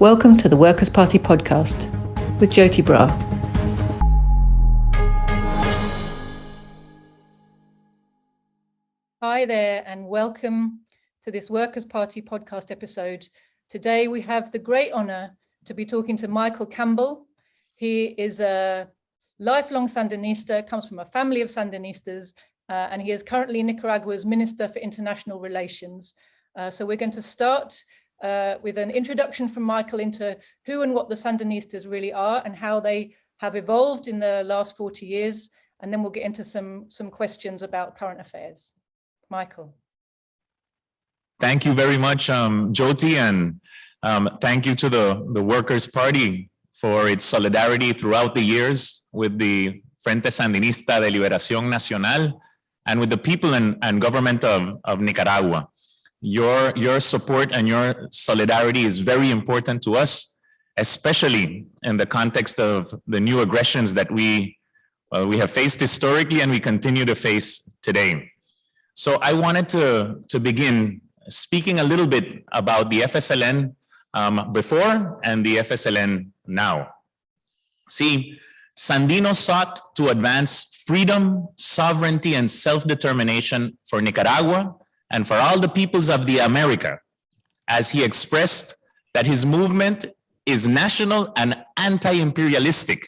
Welcome to the Workers' Party podcast with Joti Brar. Hi there and welcome to this Workers' Party podcast episode. Today we have the great honour to be talking to Michael Campbell. He is a lifelong Sandinista, comes from a family of Sandinistas, and he is currently Nicaragua's Minister for International Relations. So we're going to start with an introduction from Michael into who and what the Sandinistas really are and how they have evolved in the last 40 years. And then we'll get into some questions about current affairs. Michael. Thank you very much, Joti, and thank you to the Workers' Party for its solidarity throughout the years with the Frente Sandinista de Liberación Nacional and with the people and government of Nicaragua. Your support and your solidarity is very important to us, especially in the context of the new aggressions that we have faced historically and we continue to face today. So I wanted to begin speaking a little bit about the FSLN before and the FSLN now. See, Sandinos sought to advance freedom, sovereignty, and self-determination for Nicaragua and for all the peoples of the America, as he expressed that his movement is national and anti-imperialistic,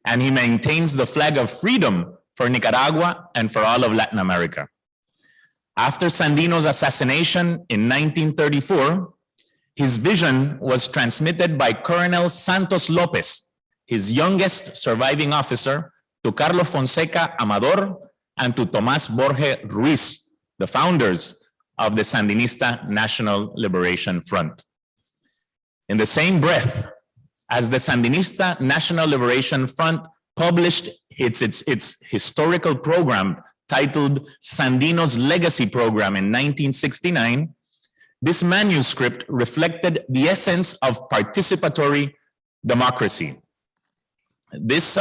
and he maintains the flag of freedom for Nicaragua and for all of Latin America. After Sandino's assassination in 1934, his vision was transmitted by Colonel Santos Lopez, his youngest surviving officer, to Carlos Fonseca Amador and to Tomás Borge Ruiz, the founders of the Sandinista National Liberation Front. In the same breath as the Sandinista National Liberation Front published its historical program titled Sandino's Legacy Program in 1969, this manuscript reflected the essence of participatory democracy. This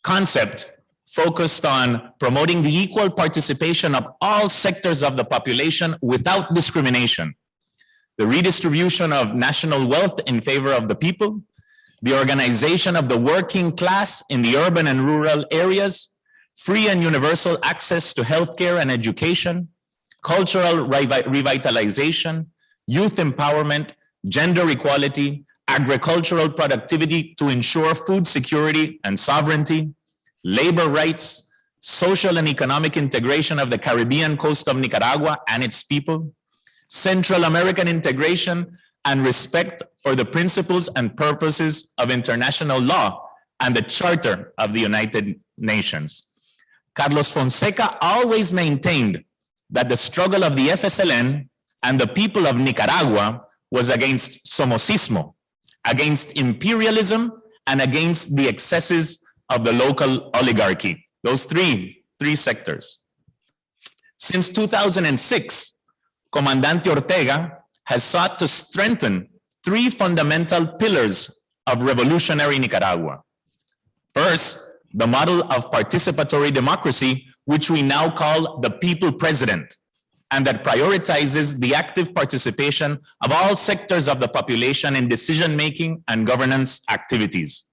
concept focused on promoting the equal participation of all sectors of the population without discrimination, the redistribution of national wealth in favor of the people, the organization of the working class in the urban and rural areas, free and universal access to healthcare and education, cultural revitalization, youth empowerment, gender equality, agricultural productivity to ensure food security and sovereignty, labor rights, social and economic integration of the Caribbean coast of Nicaragua and its people, Central American integration and respect for the principles and purposes of international law and the Charter of the United Nations. Carlos Fonseca always maintained that the struggle of the FSLN and the people of Nicaragua was against somocismo, against imperialism, and against the excesses of the local oligarchy, those three sectors. Since 2006, Comandante Ortega has sought to strengthen three fundamental pillars of revolutionary Nicaragua. First, the model of participatory democracy, which we now call the people president, and that prioritizes the active participation of all sectors of the population in decision-making and governance activities.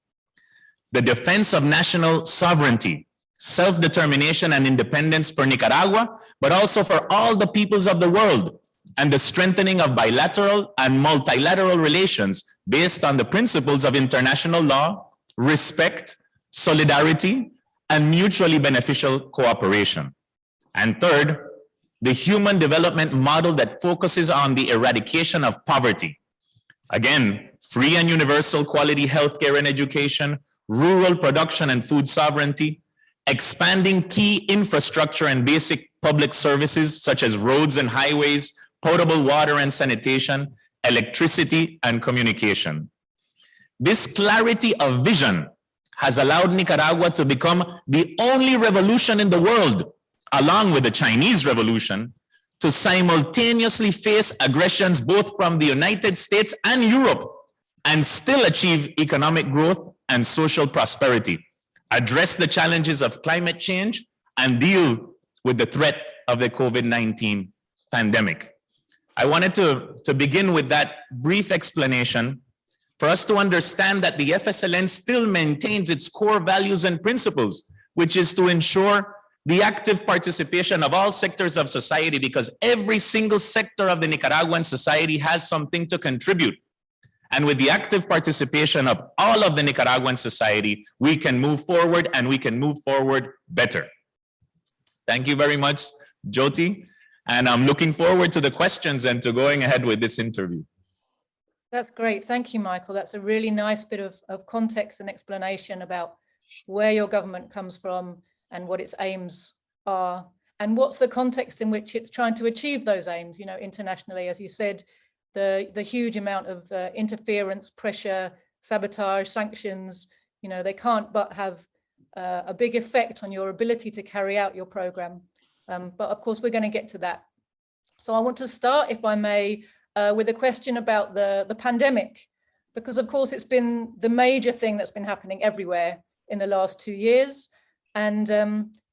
The defense of national sovereignty, self-determination and independence for Nicaragua, but also for all the peoples of the world, and the strengthening of bilateral and multilateral relations based on the principles of international law, respect, solidarity, and mutually beneficial cooperation. And third, the human development model that focuses on the eradication of poverty. Again, free and universal quality healthcare and education, rural production and food sovereignty, expanding key infrastructure and basic public services such as roads and highways, potable water and sanitation, electricity and communication. This clarity of vision has allowed Nicaragua to become the only revolution in the world, along with the Chinese Revolution, to simultaneously face aggressions both from the United States and Europe and still achieve economic growth and social prosperity, address the challenges of climate change, and deal with the threat of the COVID-19 pandemic. I wanted to begin with that brief explanation for us to understand that the FSLN still maintains its core values and principles, which is to ensure the active participation of all sectors of society, because every single sector of the Nicaraguan society has something to contribute. And with the active participation of all of the Nicaraguan society, we can move forward, and we can move forward better. Thank you very much, Joti. And I'm looking forward to the questions and to going ahead with this interview. That's great. Thank you, Michael. That's a really nice bit of context and explanation about where your government comes from and what its aims are, and what's the context in which it's trying to achieve those aims, you know, internationally. As you said, the huge amount of interference, pressure, sabotage, sanctions, you know, they can't but have a big effect on your ability to carry out your program. But of course, we're going to get to that. So I want to start, if I may, with a question about the pandemic, because of course it's been the major thing that's been happening everywhere in the last 2 years. And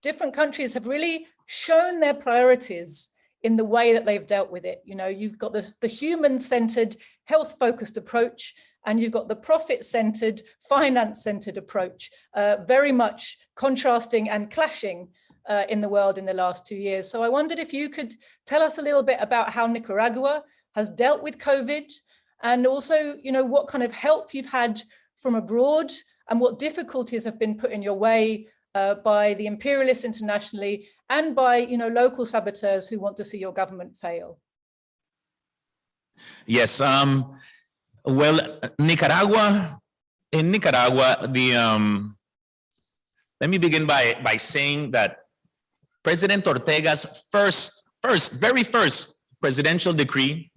different countries have really shown their priorities in the way that they've dealt with it. You know, you've got the human-centered, health-focused approach, and you've got the profit-centered, finance-centered approach, very much contrasting and clashing in the world in the last 2 years. So I wondered if you could tell us a little bit about how Nicaragua has dealt with COVID, and also, you know, what kind of help you've had from abroad and what difficulties have been put in your way by the imperialists internationally and by, you know, local saboteurs who want to see your government fail. Yes, well, Nicaragua, let me begin by saying that President Ortega's very first presidential decree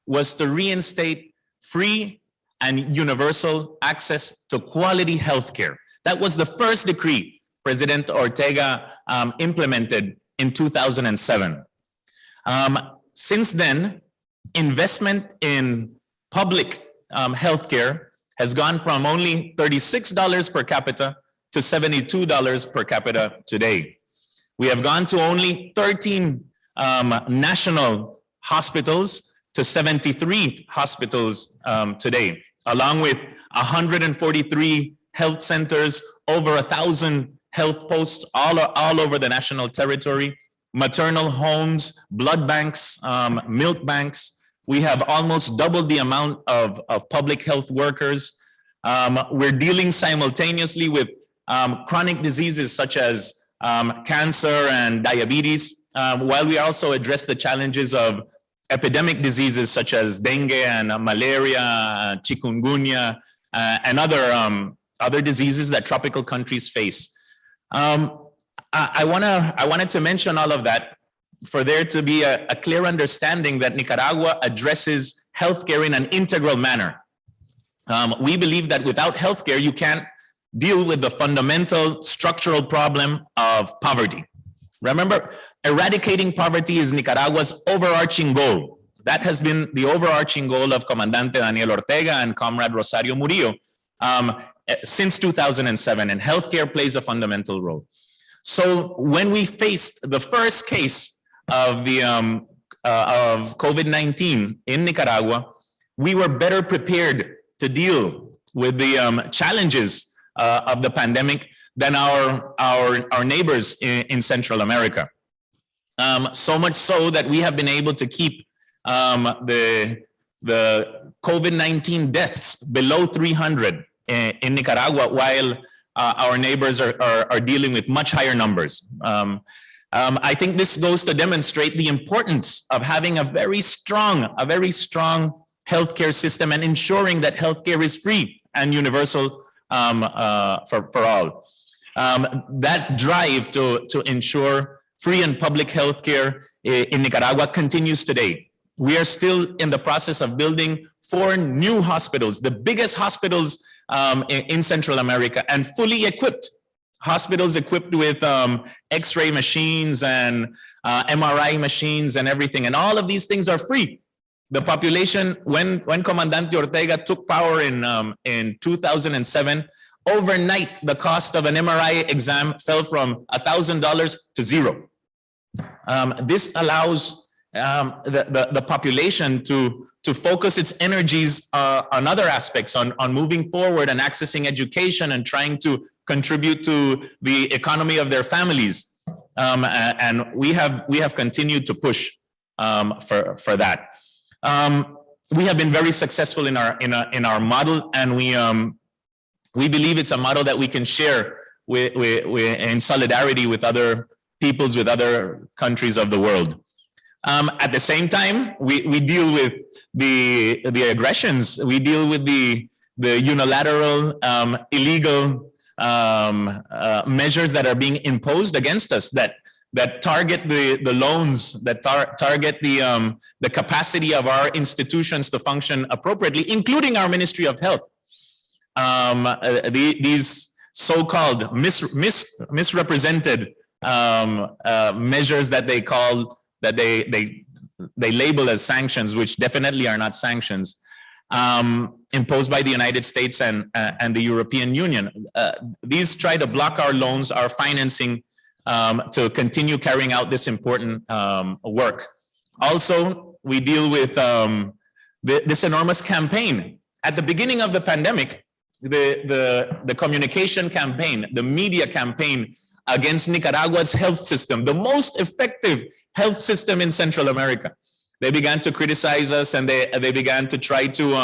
was to reinstate free and universal access to quality healthcare. That was the first decree President Ortega implemented in 2007. Since then, investment in public healthcare has gone from only $36 per capita to $72 per capita today. We have gone to only 13 national hospitals to 73 hospitals today, along with 143 health centers, over 1,000 health posts all over the national territory, maternal homes, blood banks, milk banks. We have almost doubled the amount of public health workers. We're dealing simultaneously with chronic diseases such as cancer and diabetes, while we also address the challenges of epidemic diseases such as dengue and malaria, chikungunya, and other diseases that tropical countries face. I wanted to mention all of that for there to be a clear understanding that Nicaragua addresses healthcare in an integral manner. We believe that without healthcare, you can't deal with the fundamental structural problem of poverty. Remember, eradicating poverty is Nicaragua's overarching goal. That has been the overarching goal of Comandante Daniel Ortega and Comrade Rosario Murillo since 2007, and healthcare plays a fundamental role. So when we faced the first case of of COVID-19 in Nicaragua, we were better prepared to deal with the challenges of the pandemic than our neighbors in Central America. So much so that we have been able to keep the COVID-19 deaths below 300 in Nicaragua, while our neighbors are dealing with much higher numbers. I think this goes to demonstrate the importance of having a very strong healthcare system and ensuring that healthcare is free and universal for all. That drive to ensure free and public healthcare in Nicaragua continues today. We are still in the process of building 4 new hospitals, the biggest hospitals in Central America, and fully equipped hospitals equipped with X-ray machines and MRI machines and everything. And all of these things are free. The population, when Comandante Ortega took power in 2007, overnight, the cost of an MRI exam fell from $1,000 to $0. This allows the population to to focus its energies on other aspects, on moving forward and accessing education and trying to contribute to the economy of their families. And we have continued to push for that. We have been very successful in our model, and we believe it's a model that we can share in solidarity with other peoples, with other countries of the world. At the same time, we deal with the aggressions. We deal with the unilateral, illegal measures that are being imposed against us, that target the loans, that target the capacity of our institutions to function appropriately, including our Ministry of Health. These so-called misrepresented measures that they call, that they label as sanctions, which definitely are not sanctions, imposed by the United States and the European Union. These try to block our loans, our financing, to continue carrying out this important work. Also, we deal with this enormous campaign. At the beginning of the pandemic, the communication campaign, the media campaign against Nicaragua's health system, the most effective health system in Central America. They began to criticize us, and they began to try to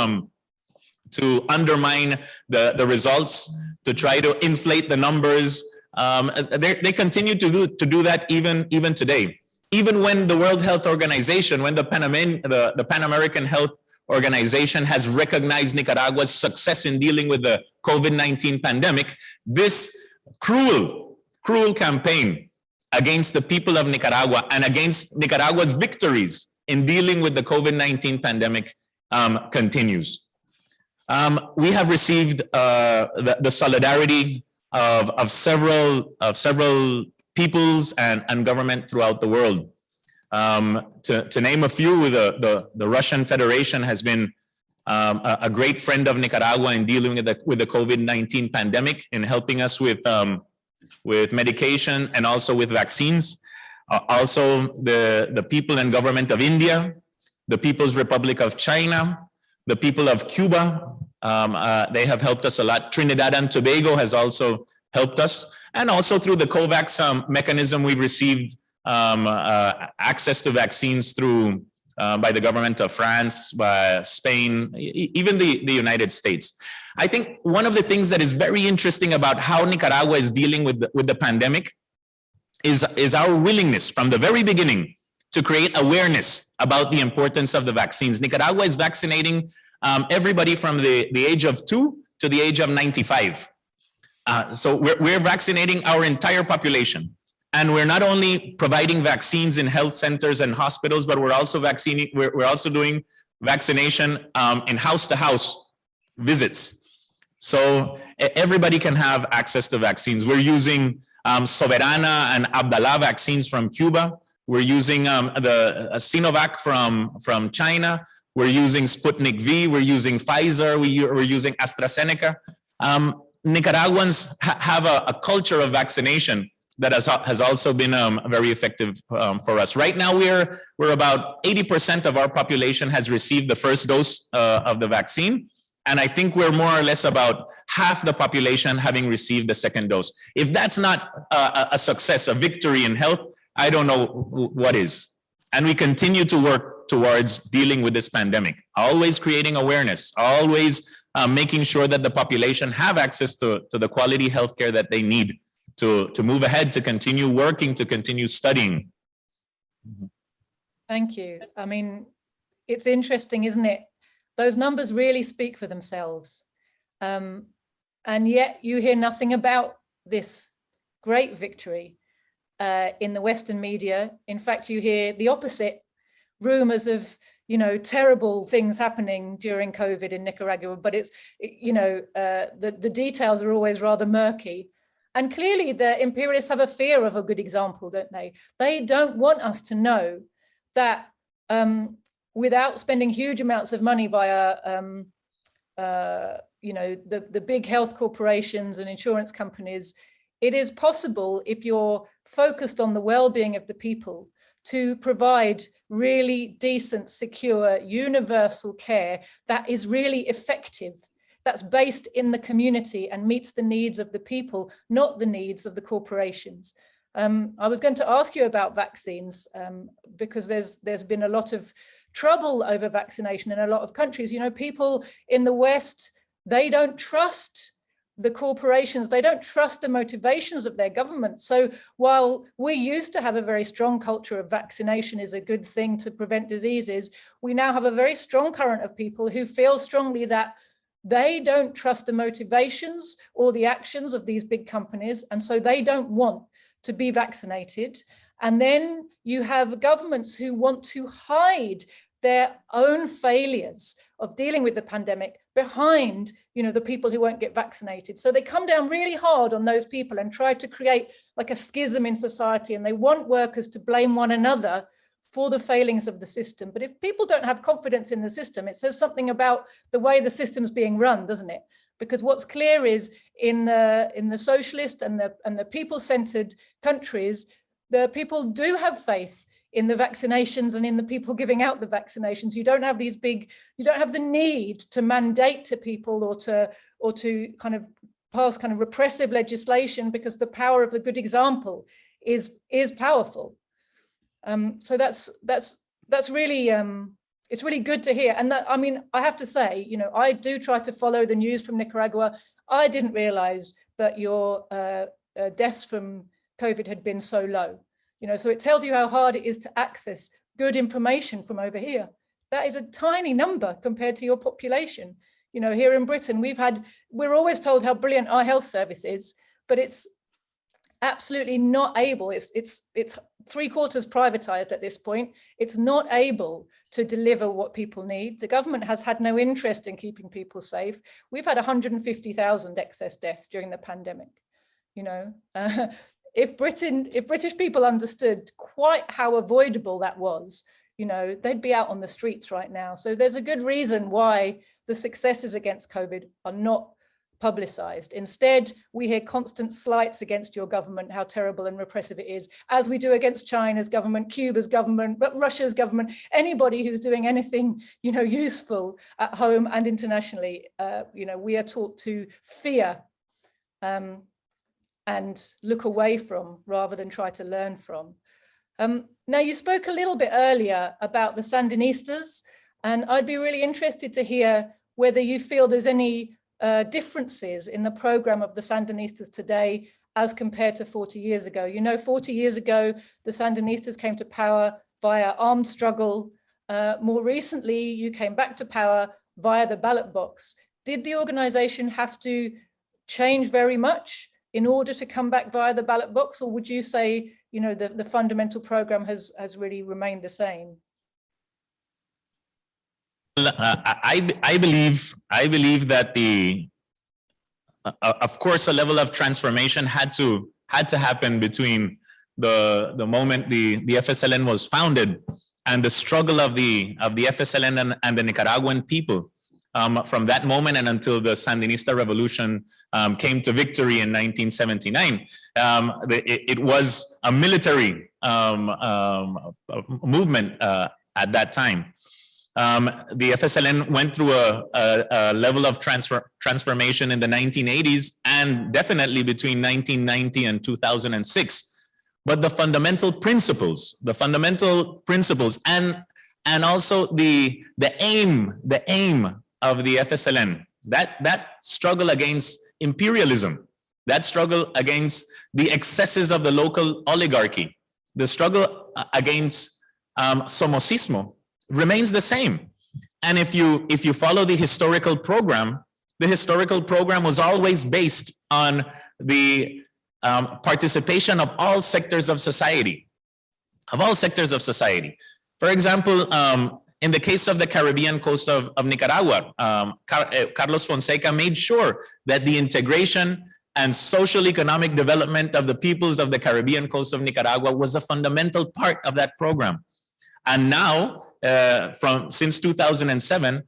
undermine the results, to try to inflate the numbers. They continue to do that even today. Even when the World Health Organization, when the Pan American Health Organization has recognized Nicaragua's success in dealing with the COVID-19 pandemic, this cruel campaign against the people of Nicaragua and against Nicaragua's victories in dealing with the COVID-19 pandemic continues. We have received the solidarity of several peoples and government throughout the world. To name a few, the Russian Federation has been a great friend of Nicaragua in dealing with the COVID-19 pandemic, in helping us with medication and also with vaccines. Also, the people and government of India, the People's Republic of China, the people of Cuba, they have helped us a lot. Trinidad and Tobago has also helped us. And also through the COVAX mechanism, we've received access to vaccines through by the government of France, by Spain, even the United States. I think one of the things that is very interesting about how Nicaragua is dealing with the pandemic is our willingness from the very beginning to create awareness about the importance of the vaccines. Nicaragua is vaccinating everybody from the age of 2 to the age of 95. So we're vaccinating our entire population. And we're not only providing vaccines in health centers and hospitals, but we're also doing vaccination in house-to-house visits. So everybody can have access to vaccines. We're using Soberana and Abdallah vaccines from Cuba. We're using the Sinovac from China. We're using Sputnik V. We're using Pfizer. We're using AstraZeneca. Nicaraguans have a culture of vaccination that has also been very effective for us. Right now, we're about 80% of our population has received the first dose of the vaccine. And I think we're more or less about half the population having received the second dose. If that's not a success, a victory in health, I don't know what is. And we continue to work towards dealing with this pandemic, always creating awareness, always making sure that the population have access to the quality healthcare that they need to move ahead, to continue working, to continue studying. Thank you. I mean, it's interesting, isn't it? Those numbers really speak for themselves. And yet you hear nothing about this great victory in the Western media. In fact, you hear the opposite, rumors of, terrible things happening during COVID in Nicaragua, but it's, the details are always rather murky. And clearly the imperialists have a fear of a good example, don't they? They don't want us to know that without spending huge amounts of money via, the big health corporations and insurance companies, it is possible, if you're focused on the well-being of the people, to provide really decent, secure, universal care that is really effective, that's based in the community and meets the needs of the people, not the needs of the corporations. I was going to ask you about vaccines because there's been a lot of trouble over vaccination in a lot of countries. You know, people in the West, they don't trust the corporations, they don't trust the motivations of their government. So while we used to have a very strong culture of vaccination is a good thing to prevent diseases, we now have a very strong current of people who feel strongly that they don't trust the motivations or the actions of these big companies, and so they don't want to be vaccinated. And then you have governments who want to hide their own failures of dealing with the pandemic behind, you know, the people who won't get vaccinated. So they come down really hard on those people and try to create like a schism in society, and they want workers to blame one another for the failings of the system. But if people don't have confidence in the system, it says something about the way the system's being run, doesn't it? Because what's clear is in the socialist and the people-centered countries, the people do have faith in the vaccinations and in the people giving out the vaccinations. You don't have these big, you don't have the need to mandate to people or to kind of pass kind of repressive legislation, because the power of the good example is powerful. So that's really it's really good to hear. And that, I mean, I have to say, you know, I do try to follow the news from Nicaragua. I didn't realize that your deaths from COVID had been so low. You know, so it tells you how hard it is to access good information from over here. That is a tiny number compared to your population. You know, here in Britain, we're always told how brilliant our health service is, but it's absolutely not able. It's 3/4 privatized at this point. It's not able to deliver what people need. The government has had no interest in keeping people safe. We've had 150,000 excess deaths during the pandemic. You know, if British people understood quite how avoidable that was, you know, they'd be out on the streets right now. So there's a good reason why the successes against COVID are not publicized. Instead, we hear constant slights against your government, how terrible and repressive it is, as we do against China's government, Cuba's government, but Russia's government, anybody who's doing anything, you know, useful at home and internationally. You know, we are taught to fear and look away from rather than try to learn from. Now, you spoke a little bit earlier about the Sandinistas, and I'd be really interested to hear whether you feel there's any differences in the program of the Sandinistas today as compared to 40 years ago. You know, 40 years ago, the Sandinistas came to power via armed struggle. More recently, you came back to power via the ballot box. Did the organization have to change very much in order to come back via the ballot box, or would you say, you know, the fundamental program has really remained the same? I believe that of course, a level of transformation had to happen between the moment the FSLN was founded and the struggle of the FSLN and the Nicaraguan people. From that moment and until the Sandinista revolution came to victory in 1979, it was a military movement at that time. The FSLN went through a level of transformation in the 1980s and definitely between 1990 and 2006. But the fundamental principles and also the aim of the FSLN, that struggle against imperialism, that struggle against the excesses of the local oligarchy, the struggle against somocismo remains the same. And if you follow the historical program was always based on the participation of all sectors of society, For example, in the case of the Caribbean coast of Nicaragua, Carlos Fonseca made sure that the integration and social economic development of the peoples of the Caribbean coast of Nicaragua was a fundamental part of that program. And now, since 2007,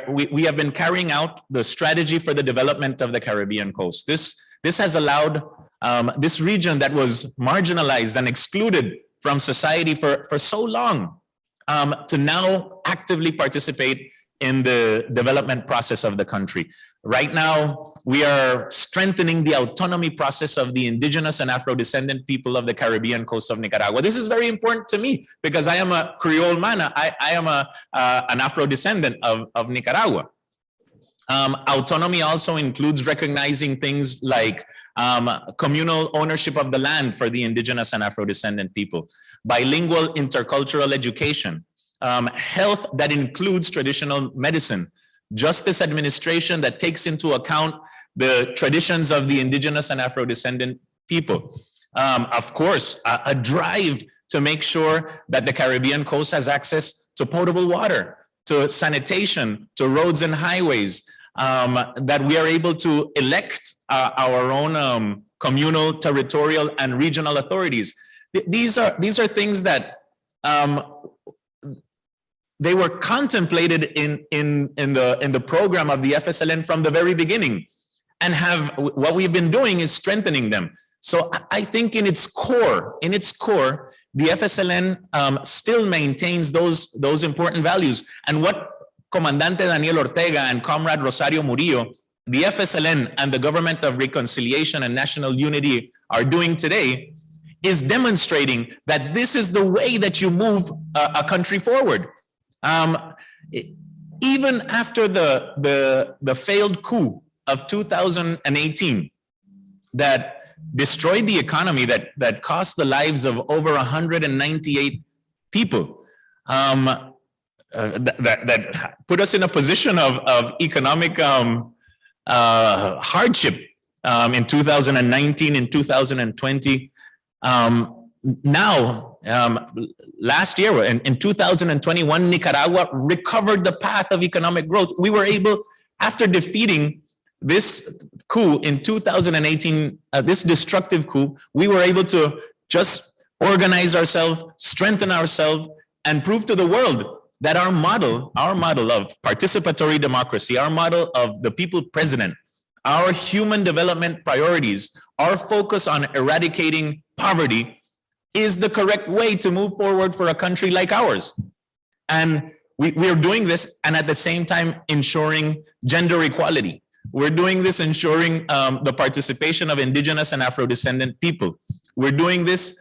we have been carrying out the strategy for the development of the Caribbean coast. This has allowed this region that was marginalized and excluded from society for so long, to now actively participate in the development process of the country. Right now, we are strengthening the autonomy process of the indigenous and Afro-descendant people of the Caribbean coast of Nicaragua. This is very important to me because I am a Creole man. I am an Afro-descendant of Nicaragua. Autonomy also includes recognizing things like communal ownership of the land for the indigenous and Afro-descendant people, bilingual intercultural education, health that includes traditional medicine, justice administration that takes into account the traditions of the indigenous and Afro-descendant people. Of course, a drive to make sure that the Caribbean coast has access to potable water, to sanitation, to roads and highways, that we are able to elect our own communal, territorial, and regional authorities. These are things that they were contemplated in the program of the FSLN from the very beginning, and what we've been doing is strengthening them. So I think in its core, the FSLN still maintains those important values. And what Comandante Daniel Ortega and Comrade Rosario Murillo, the FSLN and the Government of Reconciliation and National Unity are doing today is demonstrating that this is the way that you move a country forward. Even after the failed coup of 2018 that destroyed the economy, that cost the lives of over 198 people, that put us in a position of economic hardship in 2019 and 2020. Now, last year, in 2021, Nicaragua recovered the path of economic growth. We were able, after defeating this coup in 2018, this destructive coup, we were able to just organize ourselves, strengthen ourselves, and prove to the world that our model of participatory democracy, our model of the people president, our human development priorities, our focus on eradicating poverty is the correct way to move forward for a country like ours. And we are doing this, and at the same time ensuring gender equality. We're doing this ensuring the participation of indigenous and Afro-descendant people. We're doing this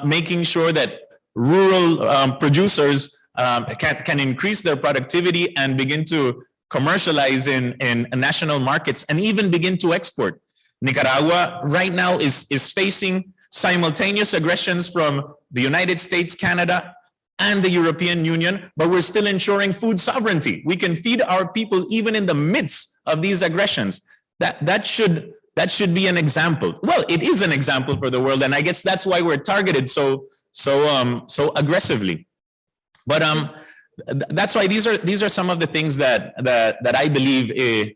making sure that rural producers can increase their productivity and begin to commercialize in national markets and even begin to export. Nicaragua right now is facing simultaneous aggressions from the United States, Canada, and the European Union, but we're still ensuring food sovereignty. We can feed our people even in the midst of these aggressions. That should be an example. Well, it is an example for the world, and I guess that's why we're targeted so aggressively. But that's why these are some of the things that I believe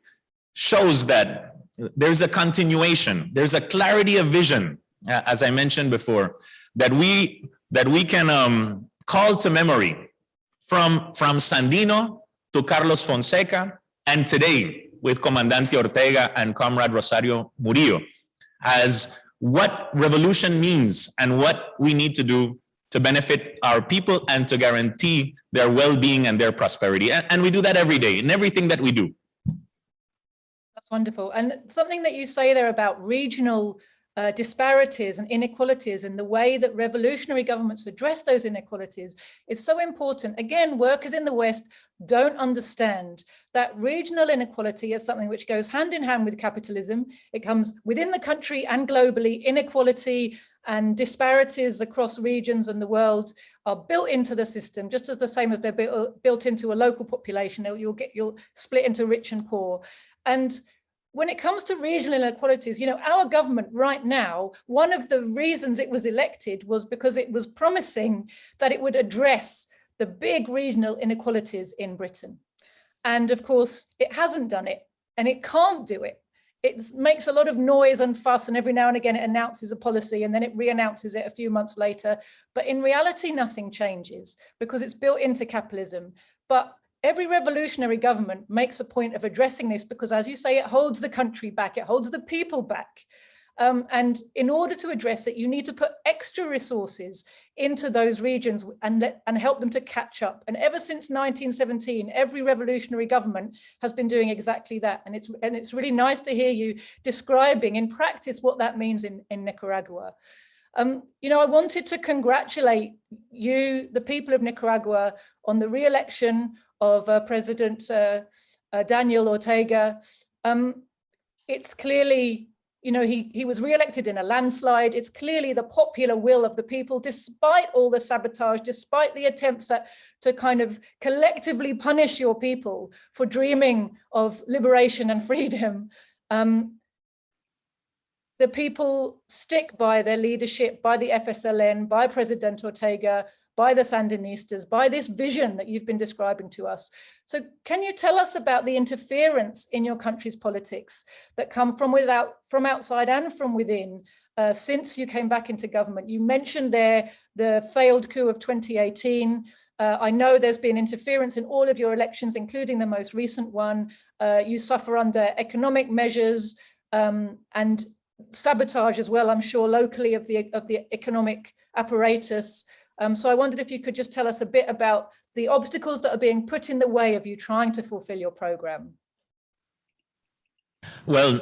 shows that there's a continuation, there's a clarity of vision, as I mentioned before, that we can call to memory from Sandino to Carlos Fonseca, and today with Comandante Ortega and Comrade Rosario Murillo, as what revolution means and what we need to do to benefit our people and to guarantee their well-being and their prosperity. And we do that every day in everything that we do. That's wonderful. And something that you say there about regional disparities and inequalities and the way that revolutionary governments address those inequalities is so important. Again, workers in the West don't understand that regional inequality is something which goes hand in hand with capitalism. It comes within the country and globally. Inequality and disparities across regions and the world are built into the system, just as the same as they're built into a local population. You'll split into rich and poor. And when it comes to regional inequalities, you know, our government right now, one of the reasons it was elected was because it was promising that it would address the big regional inequalities in Britain. And of course, it hasn't done it, and it can't do it. It makes a lot of noise and fuss, and every now and again it announces a policy and then it re-announces it a few months later. But in reality, nothing changes because it's built into capitalism. But every revolutionary government makes a point of addressing this because, as you say, it holds the country back, it holds the people back. And in order to address it, you need to put extra resources into those regions and help them to catch up. And ever since 1917, every revolutionary government has been doing exactly that. And it's really nice to hear you describing in practice what that means in Nicaragua. You know, I wanted to congratulate you, the people of Nicaragua, on the re-election of President Daniel Ortega. It's clearly, you know, he was re-elected in a landslide. It's clearly the popular will of the people, despite all the sabotage, despite the attempts to kind of collectively punish your people for dreaming of liberation and freedom. The people stick by their leadership, by the FSLN, by President Ortega, by the Sandinistas, by this vision that you've been describing to us. So can you tell us about the interference in your country's politics that come from outside and from within since you came back into government? You mentioned there the failed coup of 2018. I know there's been interference in all of your elections, including the most recent one. You suffer under economic measures and sabotage as well, I'm sure, locally of the economic apparatus. So I wondered if you could just tell us a bit about the obstacles that are being put in the way of you trying to fulfill your program. Well,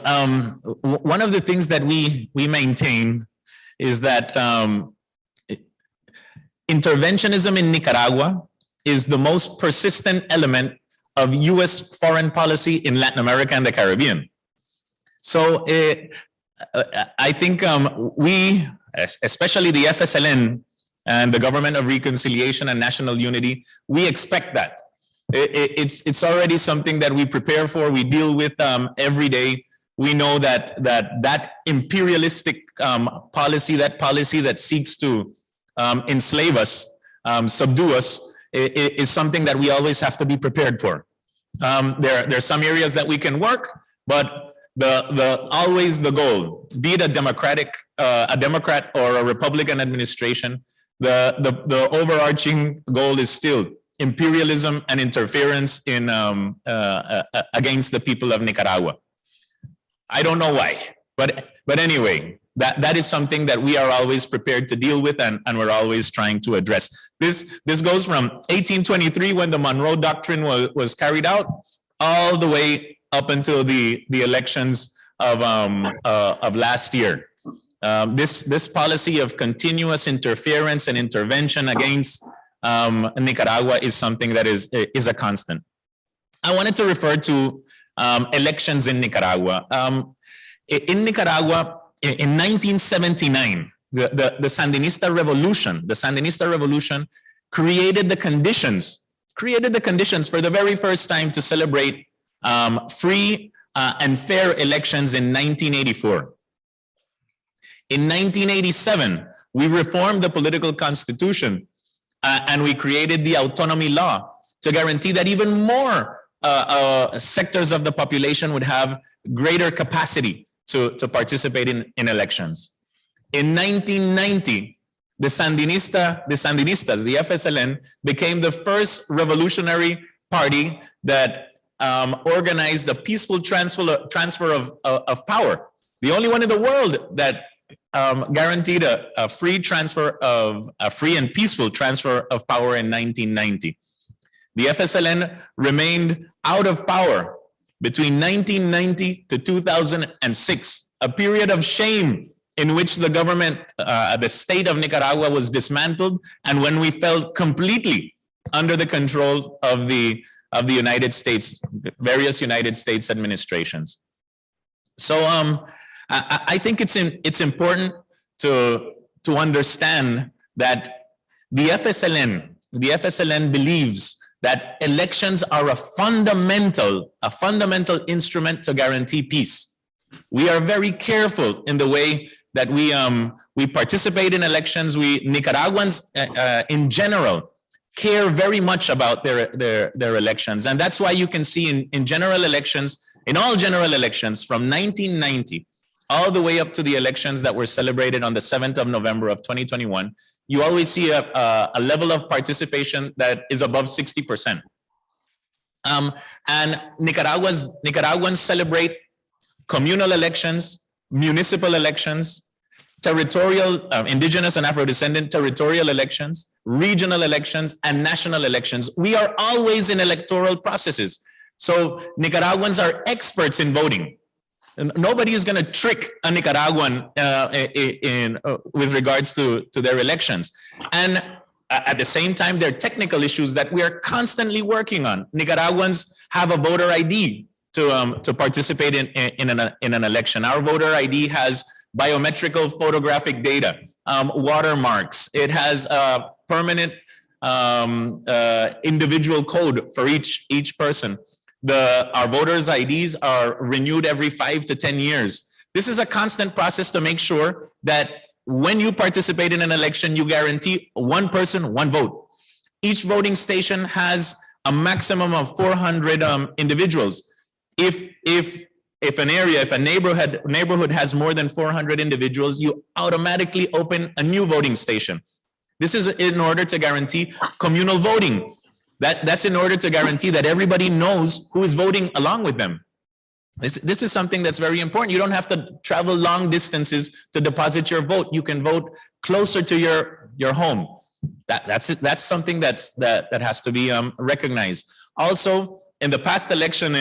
one of the things that we maintain is that interventionism in Nicaragua is the most persistent element of US foreign policy in Latin America and the Caribbean. So I think we, especially the FSLN and the Government of Reconciliation and National Unity, we expect that. It's already something that we prepare for, we deal with every day. We know that imperialistic policy, that policy that seeks to enslave us, subdue us, is something that we always have to be prepared for. There are some areas that we can work, but always the goal, be it a Democrat or a Republican administration, the overarching goal is still imperialism and interference in against the people of Nicaragua. I don't know why, but anyway, that is something that we are always prepared to deal with, and we're always trying to address. This goes from 1823, when the Monroe Doctrine was carried out, all the way up until the elections of last year. This policy of continuous interference and intervention against Nicaragua is something that is a constant. I wanted to refer to elections in Nicaragua. In Nicaragua, in 1979, the Sandinista revolution created the conditions for the very first time to celebrate free and fair elections in 1984. In 1987, we reformed the political constitution and we created the autonomy law to guarantee that even more sectors of the population would have greater capacity to participate in elections. In 1990, the Sandinistas, the FSLN, became the first revolutionary party that organized a peaceful transfer of power. The only one in the world that guaranteed a free and peaceful transfer of power in 1990. The FSLN remained out of power between 1990 to 2006, a period of shame in which the government, the state of Nicaragua, was dismantled, and when we fell completely under the control of the United States, various United States administrations. So I think it's important to understand that the FSLN believes that elections are a fundamental instrument to guarantee peace. We are very careful in the way that we participate in elections. Nicaraguans in general care very much about their elections, and that's why you can see in general elections, in all general elections from 1990 all the way up to the elections that were celebrated on the 7th of November of 2021, you always see a level of participation that is above 60%. And Nicaraguans celebrate communal elections municipal elections, territorial, indigenous and Afro-descendant territorial elections, regional elections, and national elections. We are always in electoral processes. So Nicaraguans are experts in voting. Nobody is going to trick a Nicaraguan with regards to their elections. And at the same time, there are technical issues that we are constantly working on. Nicaraguans have a voter ID to participate in an election. Our voter ID has biometrical photographic data, watermarks. It has a permanent individual code for each person. Our voters' IDs are renewed every 5 to 10 years. This is a constant process to make sure that when you participate in an election, you guarantee one person, one vote. Each voting station has a maximum of 400 individuals. If a neighborhood has more than 400 individuals, you automatically open a new voting station. This is in order to guarantee communal voting. That's in order to guarantee that everybody knows who is voting along with them. This is something that's very important. You don't have to travel long distances to deposit your vote. You can vote closer to your home. That's something that has to be recognized. Also, in the past election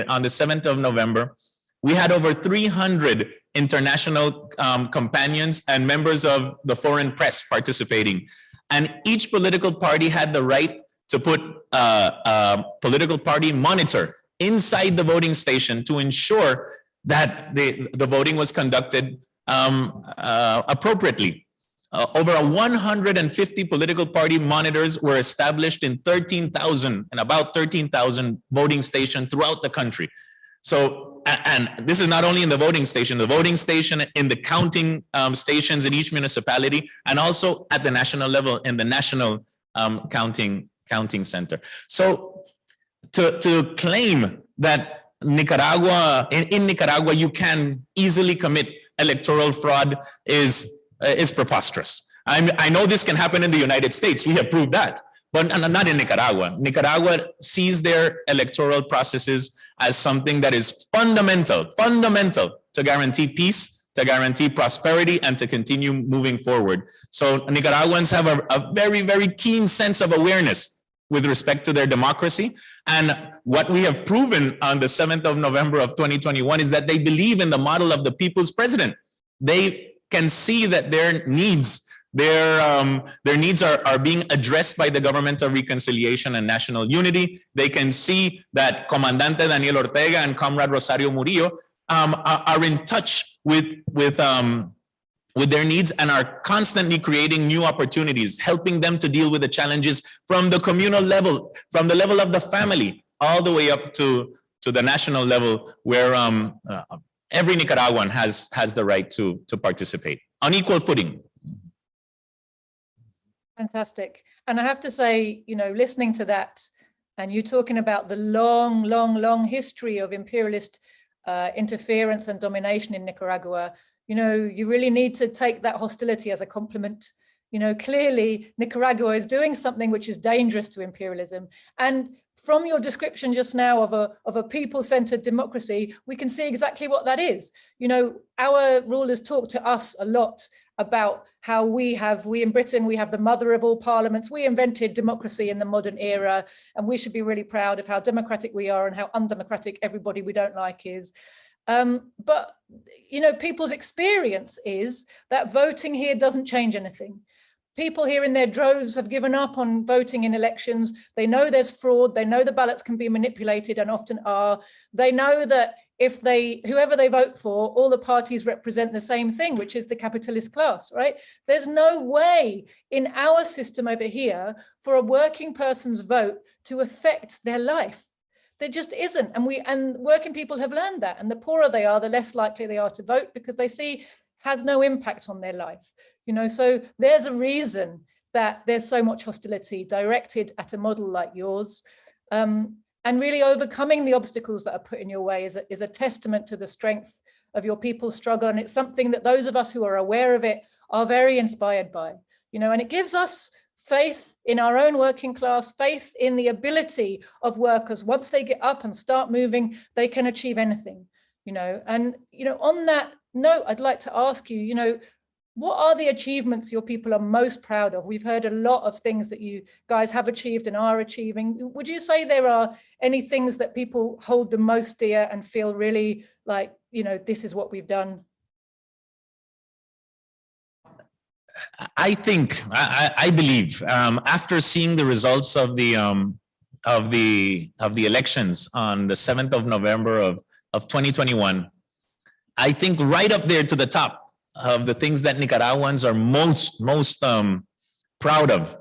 on the 7th of November, we had over 300 international companions and members of the foreign press participating. And each political party had the right to put a political party monitor inside the voting station to ensure that the voting was conducted appropriately. Over 150 political party monitors were established in about 13,000 voting stations throughout the country. So, and this is not only in the voting station in the counting stations in each municipality, and also at the national level in the national counting center. So to claim that Nicaragua, in Nicaragua, you can easily commit electoral fraud is preposterous. I know this can happen in the United States. We have proved that, but not in Nicaragua. Nicaragua sees their electoral processes as something that is fundamental to guarantee peace, to guarantee prosperity, and to continue moving forward. So Nicaraguans have a very, very keen sense of awareness with respect to their democracy. And what we have proven on the 7th of November of 2021 is that they believe in the model of the people's president. They can see that their needs are being addressed by the government of reconciliation and national unity. They can see that Comandante Daniel Ortega and Comrade Rosario Murillo are in touch with their needs and are constantly creating new opportunities, helping them to deal with the challenges from the communal level, from the level of the family, all the way up to the national level, where every Nicaraguan has the right to participate on equal footing. Fantastic. And I have to say, listening to that, and you talking about the long history of imperialist interference and domination in Nicaragua, you really need to take that hostility as a compliment. Clearly Nicaragua is doing something which is dangerous to imperialism. And from your description just now of a people-centered democracy, we can see exactly what that is. Our rulers talk to us a lot about how we in Britain, we have the mother of all parliaments. We invented democracy in the modern era, and we should be really proud of how democratic we are and how undemocratic everybody we don't like is. But people's experience is that voting here doesn't change anything. People here in their droves have given up on voting in elections. They know there's fraud. They know the ballots can be manipulated and often are. They know that whoever they vote for, all the parties represent the same thing, which is the capitalist class, right? There's no way in our system over here for a working person's vote to affect their life. There just isn't. And working people have learned that. And the poorer they are, the less likely they are to vote, because they see has no impact on their life. So there's a reason that there's so much hostility directed at a model like yours. And really overcoming the obstacles that are put in your way is a testament to the strength of your people's struggle. And it's something that those of us who are aware of it are very inspired by, and it gives us faith in our own working class, faith in the ability of workers. Once they get up and start moving, they can achieve anything, and, on that note, I'd like to ask you, you know, what are the achievements your people are most proud of? We've heard a lot of things that you guys have achieved and are achieving. Would you say there are any things that people hold the most dear and feel really like, you know, this is what we've done? I think, I believe, after seeing the results of the elections on the 7th of November of 2021, I think right up there to the top of the things that Nicaraguans are most proud of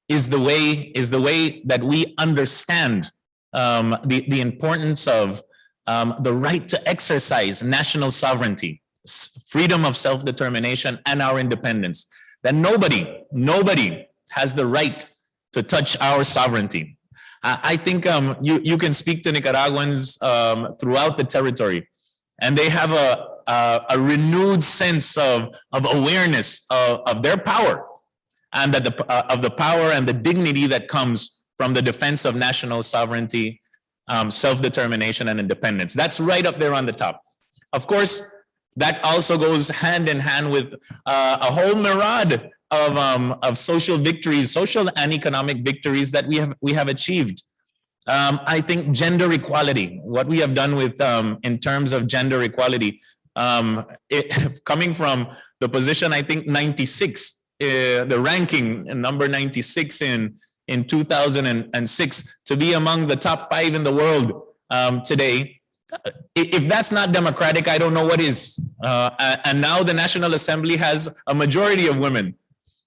is the way that we understand the importance of the right to exercise national sovereignty, freedom of self-determination, and our independence. That nobody has the right to touch our sovereignty. I think you can speak to Nicaraguans throughout the territory, and they have a renewed sense of awareness of their power, and that of the power and the dignity that comes from the defense of national sovereignty, self-determination, and independence. That's right up there on the top. Of course, that also goes hand in hand with a whole myriad of social victories, social and economic victories that we have achieved. I think gender equality, what we have done with in terms of gender equality, coming from the position, I think 96, the ranking number 96 in 2006, to be among the top 5 in the world today. If that's not democratic, I don't know what is. And now the National Assembly has a majority of women.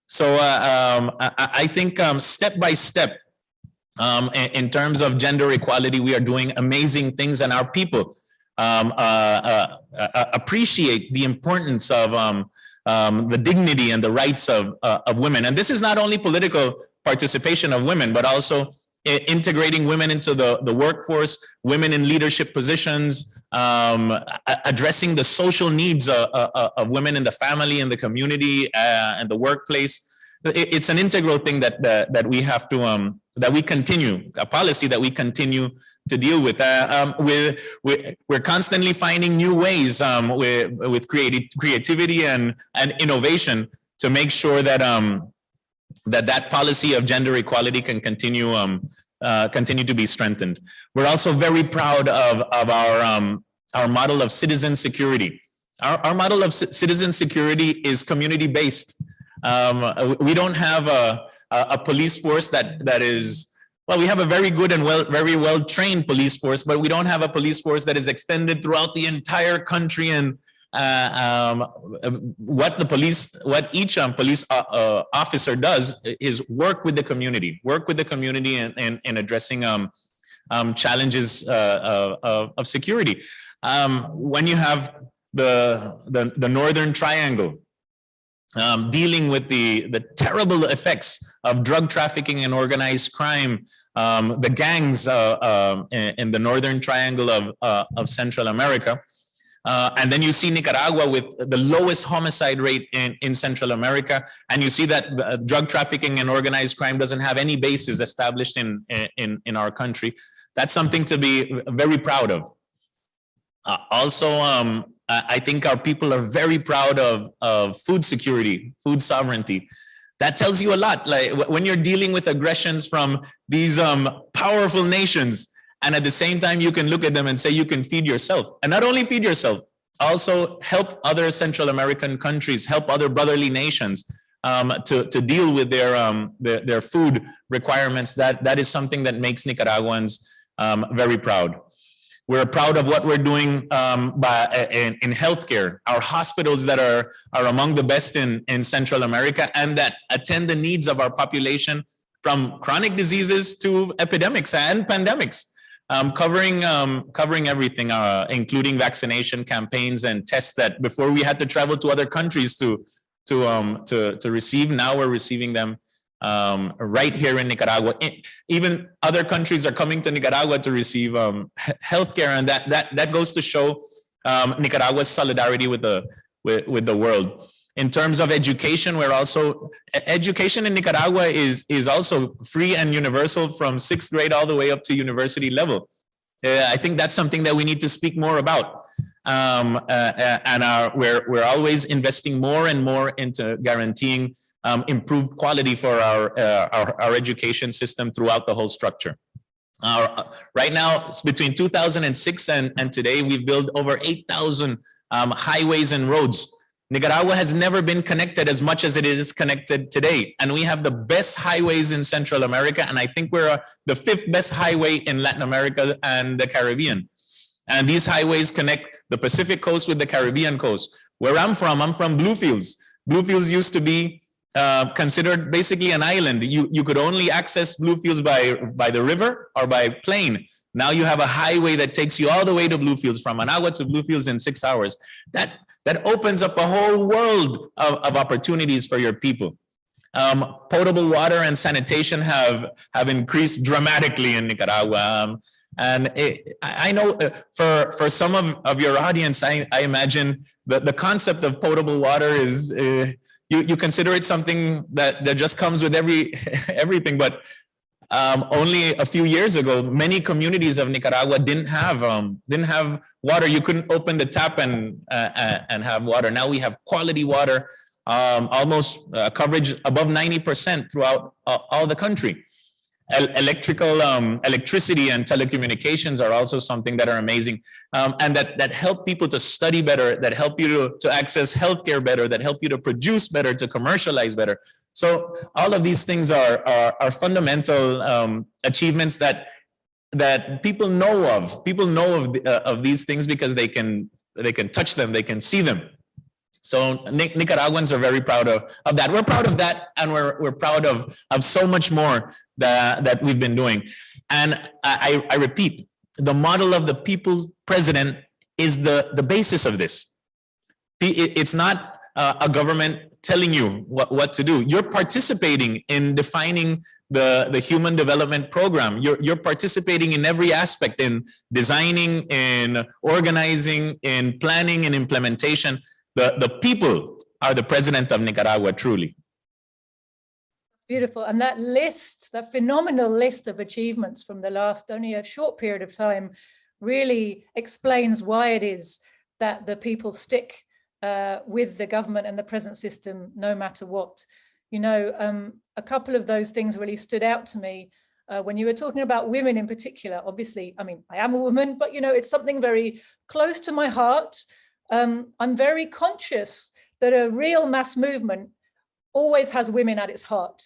So I think step by step, in terms of gender equality, we are doing amazing things, and our people appreciate the importance of the dignity and the rights of women. And this is not only political participation of women, but also integrating women into the workforce, women in leadership positions, addressing the social needs of women in the family, in the community, and the workplace. It's an integral thing that we have to that we continue, a policy that we continue to deal with. We're constantly finding new ways with creativity and innovation to make sure that that policy of gender equality can continue to be strengthened. We're also very proud of our model of citizen security. Our model of citizen security is community based. We don't have a police force that is, well, we have a very good and very well trained police force, but we don't have a police force that is extended throughout the entire country. And what each police officer does is work with the community in addressing challenges of security. When you have the Northern Triangle, dealing with the terrible effects of drug trafficking and organized crime, the gangs in the Northern Triangle of Central America. And then you see Nicaragua with the lowest homicide rate in Central America. And you see that drug trafficking and organized crime doesn't have any basis established in our country. That's something to be very proud of. Also, I think our people are very proud of food security, food sovereignty. That tells you a lot. Like when you're dealing with aggressions from these powerful nations, and at the same time, you can look at them and say you can feed yourself. And not only feed yourself, also help other Central American countries, help other brotherly nations to deal with their food requirements. That is something that makes Nicaraguans very proud. We're proud of what we're doing in healthcare. Our hospitals that are among the best in Central America, and that attend the needs of our population from chronic diseases to epidemics and pandemics. Covering everything, including vaccination campaigns and tests that before we had to travel to other countries to receive. Now we're receiving them right here in Nicaragua. Even other countries are coming to Nicaragua to receive healthcare, and that goes to show Nicaragua's solidarity with the world. In terms of education, education in Nicaragua is also free and universal from 6th grade all the way up to university level. I think that's something that we need to speak more about. we're always investing more and more into guaranteeing improved quality for our education system throughout the whole structure. Right now, between 2006 and today, we've built over 8,000 highways and roads. Nicaragua has never been connected as much as it is connected today. And we have the best highways in Central America. And I think we're the 5th best highway in Latin America and the Caribbean. And these highways connect the Pacific coast with the Caribbean coast. Where I'm from Bluefields. Bluefields used to be considered basically an island. You could only access Bluefields by the river or by plane. Now you have a highway that takes you all the way to Bluefields, from Managua to Bluefields in 6 hours. That opens up a whole world of opportunities for your people. Potable water and sanitation have increased dramatically in Nicaragua. I know for some of your audience, I imagine the concept of potable water is, you consider it something that just comes with everything, but only a few years ago, many communities of Nicaragua didn't have water. You couldn't open the tap and have water. Now we have quality water, almost coverage above 90% throughout all the country. Electricity and telecommunications are also something that are amazing, and that help people to study better, that help you to access healthcare better, that help you to produce better, to commercialize better. So all of these things are fundamental achievements that people know of. People know of these things because they can touch them, they can see them. So Nicaraguans are very proud of that. We're proud of that, and we're proud of so much more that we've been doing. And I repeat, the model of the people's president is the basis of this. It's not a government telling you what to do. You're participating in defining the human development program. You're participating in every aspect, in designing, in organizing, in planning, and implementation. The people are the president of Nicaragua, truly. Beautiful. And that list, that phenomenal list of achievements from the last only a short period of time, really explains why it is that the people stick with the government and the present system no matter what. You know, a couple of those things really stood out to me when you were talking about women in particular. Obviously, I mean, I am a woman, but you know, it's something very close to my heart. I'm very conscious that a real mass movement always has women at its heart.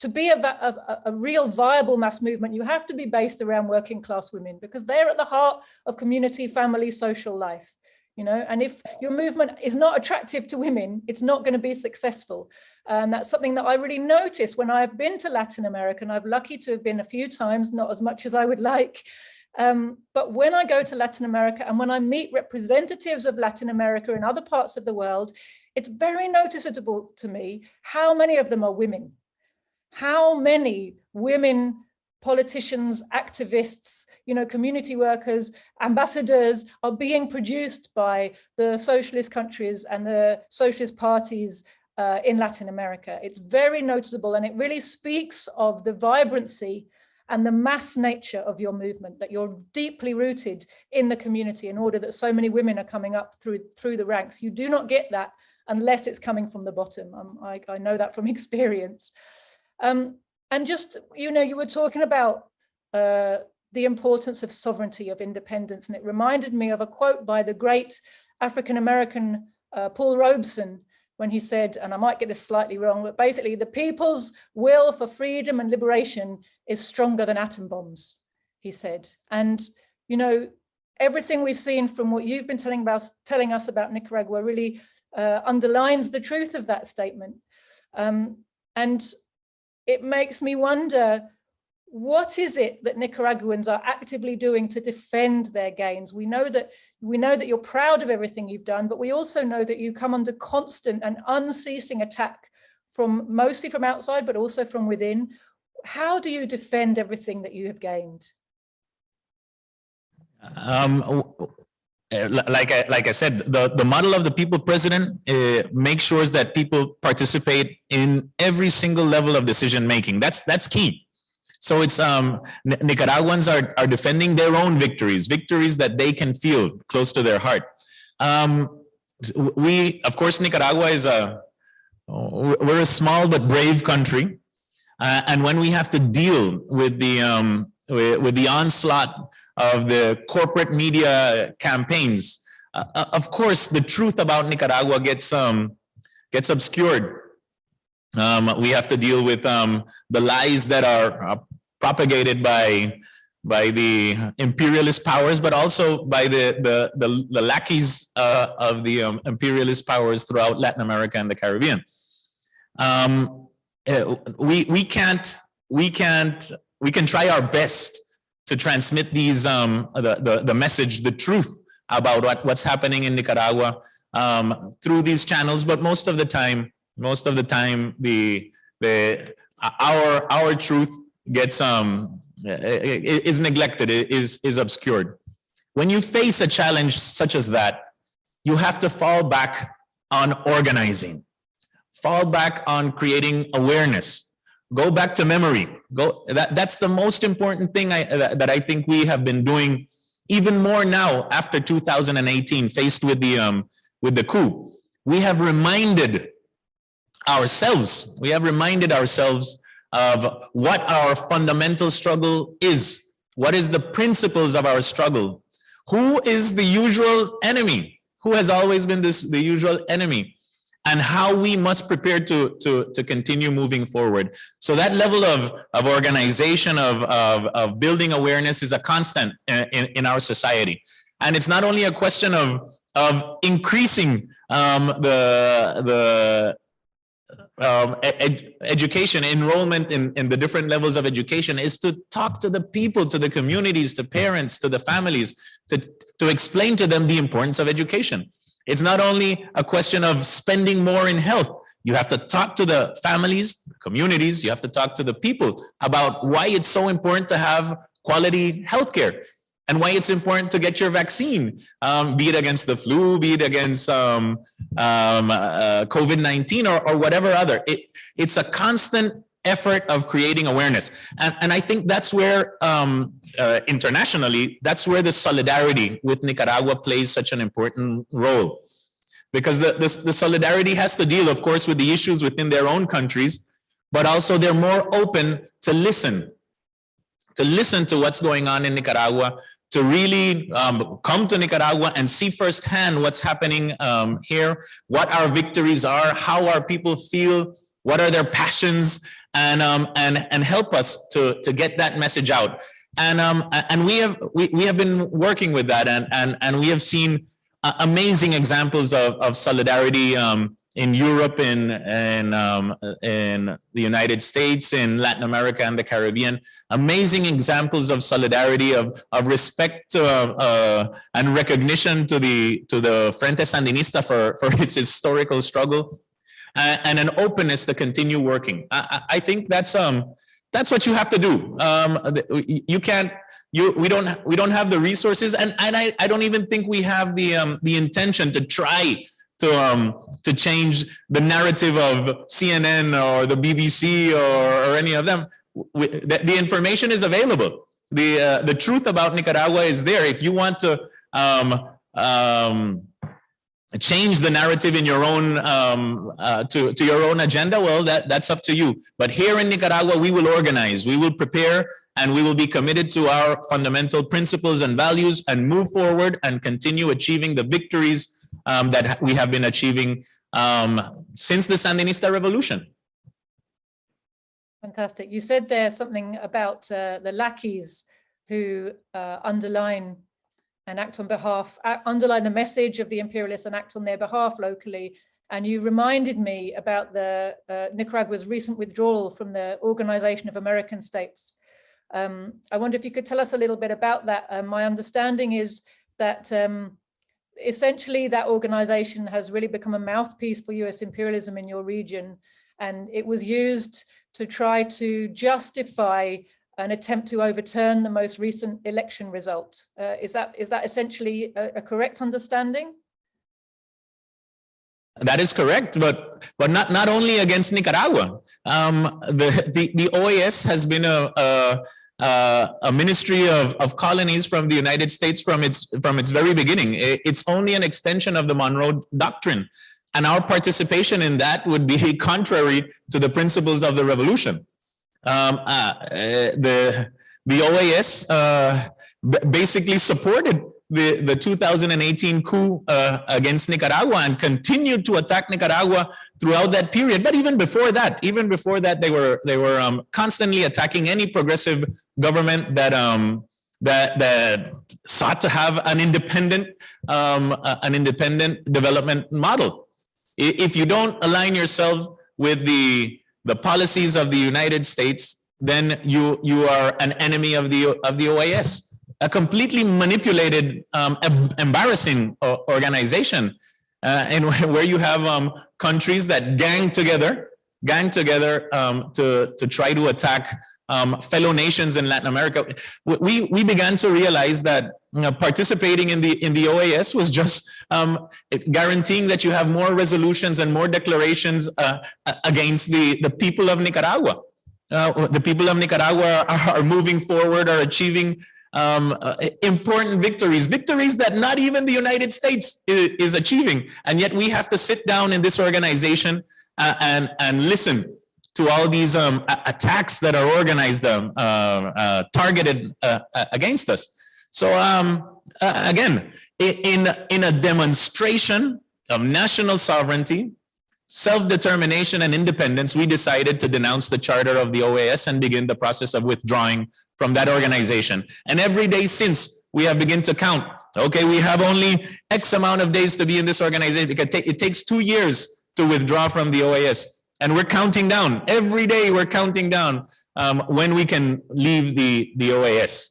To be a real viable mass movement, you have to be based around working class women, because they're at the heart of community, family, social life. You know, and if your movement is not attractive to women, it's not going to be successful. And that's something that I really noticed when I've been to Latin America, and I've lucky to have been a few times, not as much as I would like. But when I go to Latin America and when I meet representatives of Latin America and other parts of the world, it's very noticeable to me how many of them are women. How many women politicians, activists, you know, community workers, ambassadors are being produced by the socialist countries and the socialist parties in Latin America. It's very noticeable, and it really speaks of the vibrancy and the mass nature of your movement, that you're deeply rooted in the community in order that so many women are coming up through the ranks. You do not get that unless it's coming from the bottom. I know that from experience. And just, you know, you were talking about the importance of sovereignty, of independence, and it reminded me of a quote by the great African-American Paul Robeson, when he said, and I might get this slightly wrong, but basically the people's will for freedom and liberation is stronger than atom bombs, he said. And, you know, everything we've seen from what you've been telling us about Nicaragua really underlines the truth of that statement. And it makes me wonder, what is it that Nicaraguans are actively doing to defend their gains? We know that you're proud of everything you've done, but we also know that you come under constant and unceasing attack mostly from outside, but also from within. How do you defend everything that you have gained? Like I said, the model of the people president makes sure that people participate in every single level of decision making. That's key. So it's Nicaraguans are defending their own victories that they can feel close to their heart. Of course, Nicaragua is we're a small but brave country, and when we have to deal with the onslaught of the corporate media campaigns, of course, the truth about Nicaragua gets obscured. We have to deal with the lies that are propagated by the imperialist powers, but also by the lackeys of the imperialist powers throughout Latin America and the Caribbean. We can try our best to transmit these the message, the truth about what's happening in Nicaragua through these channels, but most of the time our truth gets is neglected, is obscured. When you face a challenge such as that, you have to fall back on organizing, fall back on creating awareness, go back to memory. That's the most important thing that I think we have been doing even more now after 2018, faced with the coup. We have reminded ourselves of what our fundamental struggle is. What is the principles of our struggle? Who is the usual enemy? Who has always been the usual enemy? And how we must prepare to continue moving forward. So that level of organization, of building awareness is a constant in our society. And it's not only a question of increasing education, enrollment in the different levels of education, is to talk to the people, to the communities, to parents, to the families, to explain to them the importance of education. It's not only a question of spending more in health. You have to talk to the families, communities, you have to talk to the people about why it's so important to have quality healthcare and why it's important to get your vaccine, be it against the flu, be it against COVID-19 or whatever other. It's a constant effort of creating awareness. And I think that's where internationally, that's where the solidarity with Nicaragua plays such an important role. Because the solidarity has to deal, of course, with the issues within their own countries, but also they're more open to listen to what's going on in Nicaragua, to really come to Nicaragua and see firsthand what's happening here, what our victories are, how our people feel, what are their passions, and help us to get that message out. And we have been working with that, and we have seen amazing examples of solidarity in Europe, in the United States, in Latin America and the Caribbean. Amazing examples of solidarity, of respect and recognition to the Frente Sandinista for its historical struggle, and an openness to continue working. I think that's what you have to do. You can't. We don't have the resources, and I don't even think we have the intention to try to change the narrative of CNN or the BBC or any of them. The information is available. The truth about Nicaragua is there. If you want to change the narrative in your own to your own agenda, well, that's up to you. But here in Nicaragua, we will organize, we will prepare, and we will be committed to our fundamental principles and values and move forward and continue achieving the victories that we have been achieving since the Sandinista revolution. Fantastic. You said there something about the lackeys who underline and act on behalf, underline the message of the imperialists and act on their behalf locally. And you reminded me about the Nicaragua's recent withdrawal from the Organization of American States. I wonder if you could tell us a little bit about that. My understanding is that essentially that organization has really become a mouthpiece for US imperialism in your region, and it was used to try to justify an attempt to overturn the most recent election result. Is that essentially a correct understanding? That is correct, but not only against Nicaragua. The OAS has been a ministry of colonies from the United States from its very beginning. It's only an extension of the Monroe Doctrine, and our participation in that would be contrary to the principles of the revolution. The OAS basically supported the 2018 coup against Nicaragua and continued to attack Nicaragua throughout that period. But even before that, they were constantly attacking any progressive government that sought to have an independent development model. If you don't align yourself with the policies of the United States, then you are an enemy of the OAS. A completely manipulated, embarrassing organization, and where you have countries that gang together to try to attack fellow nations in Latin America. We began to realize that participating in the OAS was just guaranteeing that you have more resolutions and more declarations against the people of Nicaragua. The people of Nicaragua are moving forward, are achieving important victories that not even the United States is achieving, and yet we have to sit down in this organization and listen to all these attacks that are organized, targeted against us. So again, in a demonstration of national sovereignty, self-determination, and independence, we decided to denounce the charter of the OAS and begin the process of withdrawing from that organization. And every day since, we have begun to count. Okay, we have only X amount of days to be in this organization, because it takes 2 years to withdraw from the OAS. And we're counting down. Every day we're counting down when we can leave the OAS.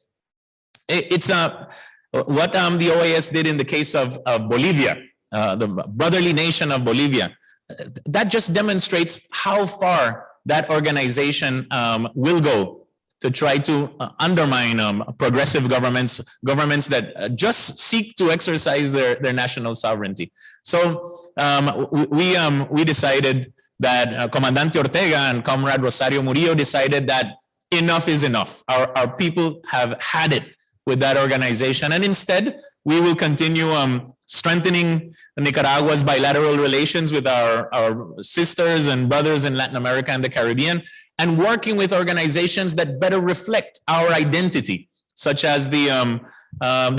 It's what the OAS did in the case of Bolivia, the brotherly nation of Bolivia. That just demonstrates how far that organization will go to try to undermine progressive governments that just seek to exercise their national sovereignty. So we decided that Comandante Ortega and Comrade Rosario Murillo decided that enough is enough. Our people have had it with that organization, and instead we will continue strengthening Nicaragua's bilateral relations with our sisters and brothers in Latin America and the Caribbean, and working with organizations that better reflect our identity, such as the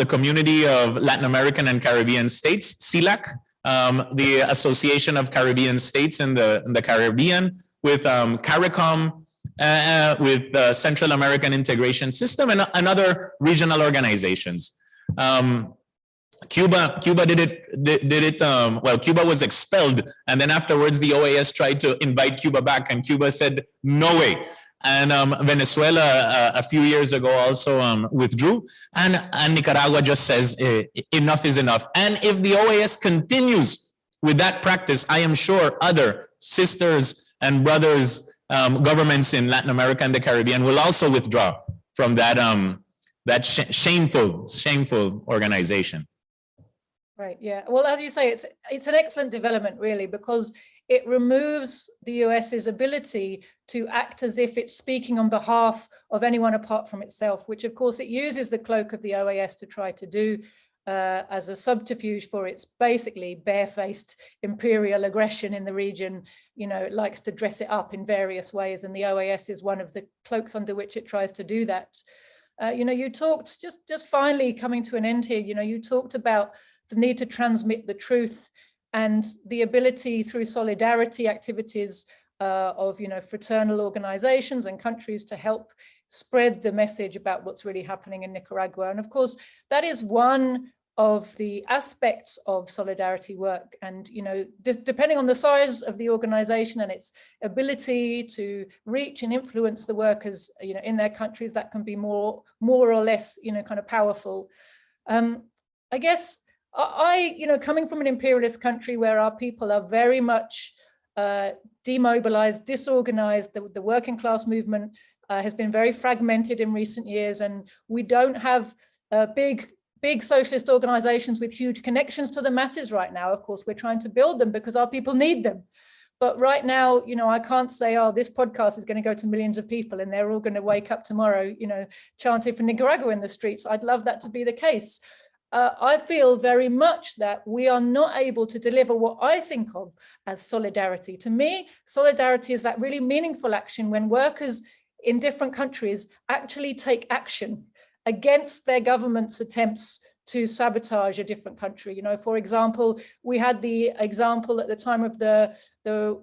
Community of Latin American and Caribbean States, CILAC, the Association of Caribbean States in the Caribbean, with CARICOM, with the Central American Integration System, and other regional organizations. Cuba did it. Well, Cuba was expelled, and then afterwards the OAS tried to invite Cuba back, and Cuba said no way. And Venezuela a few years ago also withdrew, and Nicaragua just says enough is enough. And if the OAS continues with that practice, I am sure other sisters and brothers governments in Latin America and the Caribbean will also withdraw from that shameful organization. Right. Yeah. Well, as you say, it's an excellent development, really, because it removes the US's ability to act as if it's speaking on behalf of anyone apart from itself, which, of course, it uses the cloak of the OAS to try to do as a subterfuge for its basically barefaced imperial aggression in the region. You know, it likes to dress it up in various ways, and the OAS is one of the cloaks under which it tries to do that. You know, you talked, just finally coming to an end here, you know, you talked about the need to transmit the truth and the ability through solidarity activities of, you know, fraternal organizations and countries to help spread the message about what's really happening in Nicaragua. And of course, that is one of the aspects of solidarity work. And, you know, depending on the size of the organization and its ability to reach and influence the workers, you know, in their countries, that can be more or less, you know, kind of powerful. I guess you know, coming from an imperialist country where our people are very much demobilized, disorganized, the working class movement has been very fragmented in recent years, and we don't have big big socialist organizations with huge connections to the masses right now. Of course, we're trying to build them because our people need them. But right now, I can't say, oh, this podcast is going to go to millions of people and they're all going to wake up tomorrow, chanting for Nicaragua in the streets. I'd love that to be the case. I feel very much that we are not able to deliver what I think of as solidarity. To me, solidarity is that really meaningful action when workers in different countries actually take action against their government's attempts to sabotage a different country. For example, we had the example at the time of the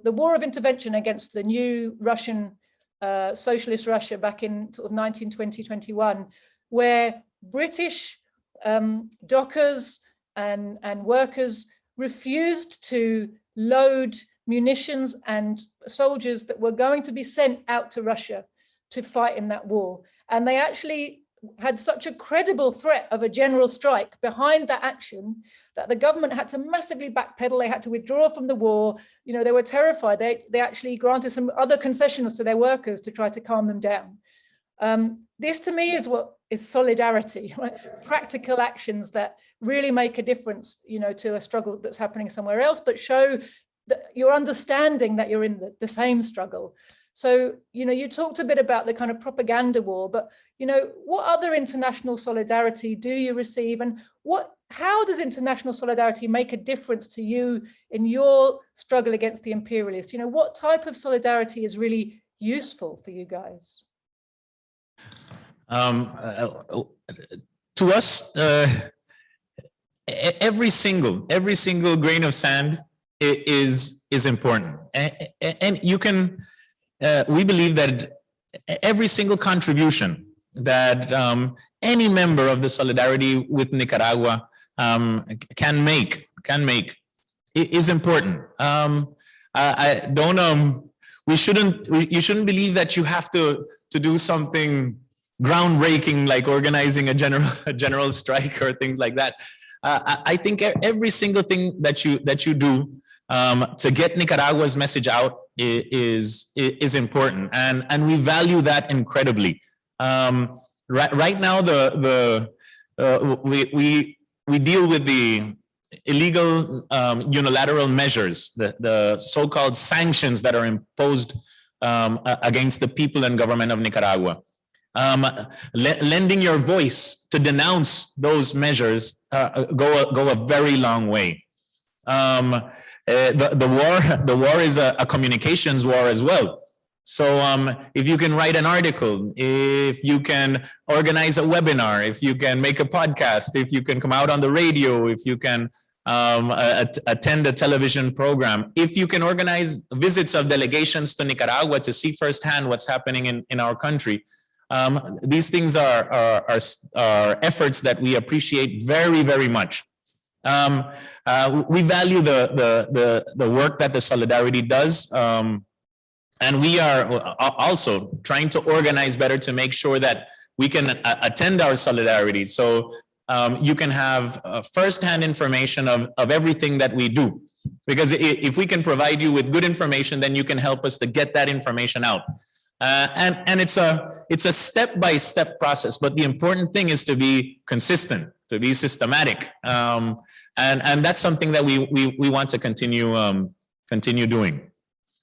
war of intervention against the new Russian, socialist Russia back in sort of 1920-21, where British dockers and workers refused to load munitions and soldiers that were going to be sent out to Russia to fight in that war. And they actually had such a credible threat of a general strike behind that action that the government had to massively backpedal. They had to withdraw from the war. They were terrified. They actually granted some other concessions to their workers to try to calm them down. This to me is what is solidarity, right? Practical actions that really make a difference, to a struggle that's happening somewhere else, but show that you're understanding that you're in the same struggle. So, you talked a bit about the kind of propaganda war, but, what other international solidarity do you receive, and how does international solidarity make a difference to you in your struggle against the imperialists? What type of solidarity is really useful for you guys? To us, every single grain of sand is important, and you can. We believe that every single contribution that any member of the Solidarity with Nicaragua can make is important. I don't. You shouldn't believe that you have to do something groundbreaking like organizing a general strike or things like that. I think every single thing that you do to get Nicaragua's message out is important, and we value that incredibly. Right now, we deal with the illegal unilateral measures, the so-called sanctions that are imposed against the people and government of Nicaragua. Lending your voice to denounce those measures go a very long way. The war is a communications war as well. So if you can write an article, if you can organize a webinar, if you can make a podcast, if you can come out on the radio, if you can attend a television program, if you can organize visits of delegations to Nicaragua to see firsthand what's happening in our country, these things are efforts that we appreciate very, very much. We value the work that the Solidarity does, and we are also trying to organize better to make sure that we can attend our Solidarity. So you can have firsthand information of everything that we do. Because if we can provide you with good information, then you can help us to get that information out. And it's a step-by-step process, but the important thing is to be consistent, to be systematic. And that's something that we want to continue doing.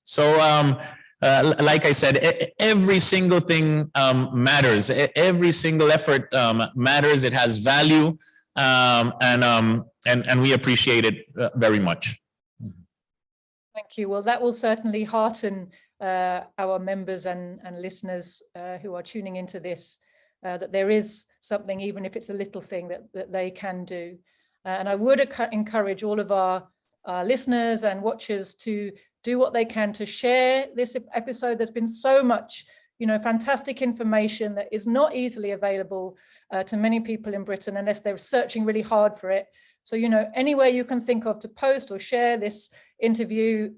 So like I said, every single thing matters. Every single effort matters. It has value, and we appreciate it very much. Thank you. Well, that will certainly hearten our members and listeners who are tuning into this, that there is something, even if it's a little thing, that they can do. And I would encourage all of our listeners and watchers to do what they can to share this episode. There's been so much, fantastic information that is not easily available to many people in Britain unless they're searching really hard for it. So, any way you can think of to post or share this interview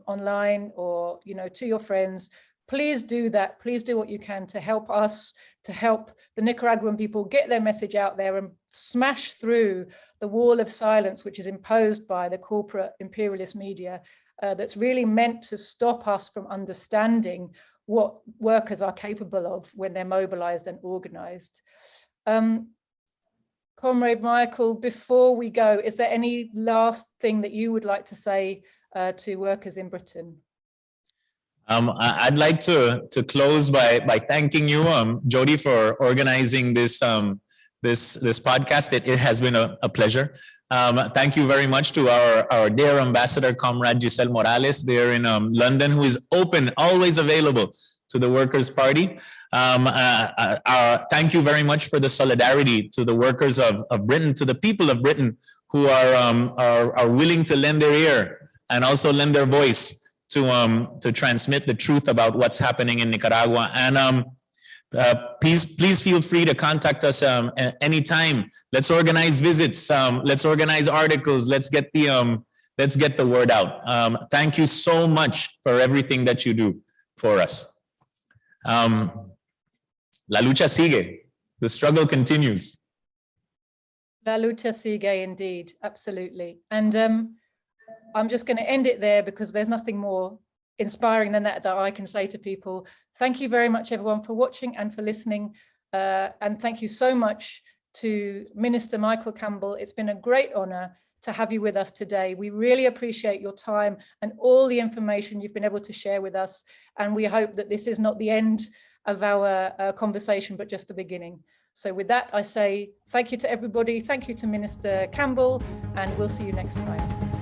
online or, to your friends, please do that. Please do what you can to help us, to help the Nicaraguan people get their message out there and smash through the wall of silence, which is imposed by the corporate imperialist media, that's really meant to stop us from understanding what workers are capable of when they're mobilized and organized. Comrade Michael, before we go, is there any last thing that you would like to say to workers in Britain? I'd like to close by thanking you, Joti, for organizing this this podcast. It has been a pleasure. Thank you very much to our dear ambassador, Comrade Giselle Morales, there in London, who is open, always available to the Workers' Party. Thank you very much for the solidarity to the workers of Britain, to the people of Britain who are willing to lend their ear and also lend their voice to transmit the truth about what's happening in Nicaragua. And please feel free to contact us anytime. Let's organize visits. Let's organize articles. Let's get the word out. Thank you so much for everything that you do for us. La lucha sigue. The struggle continues. La lucha sigue, indeed. Absolutely. And I'm just going to end it there because there's nothing more inspiring than that I can say to people. Thank you very much, everyone, for watching and for listening. And thank you so much to Minister Michael Campbell. It's been a great honor to have you with us today. We really appreciate your time and all the information you've been able to share with us. And we hope that this is not the end of our conversation, but just the beginning. So with that, I say thank you to everybody. Thank you to Minister Campbell, and we'll see you next time.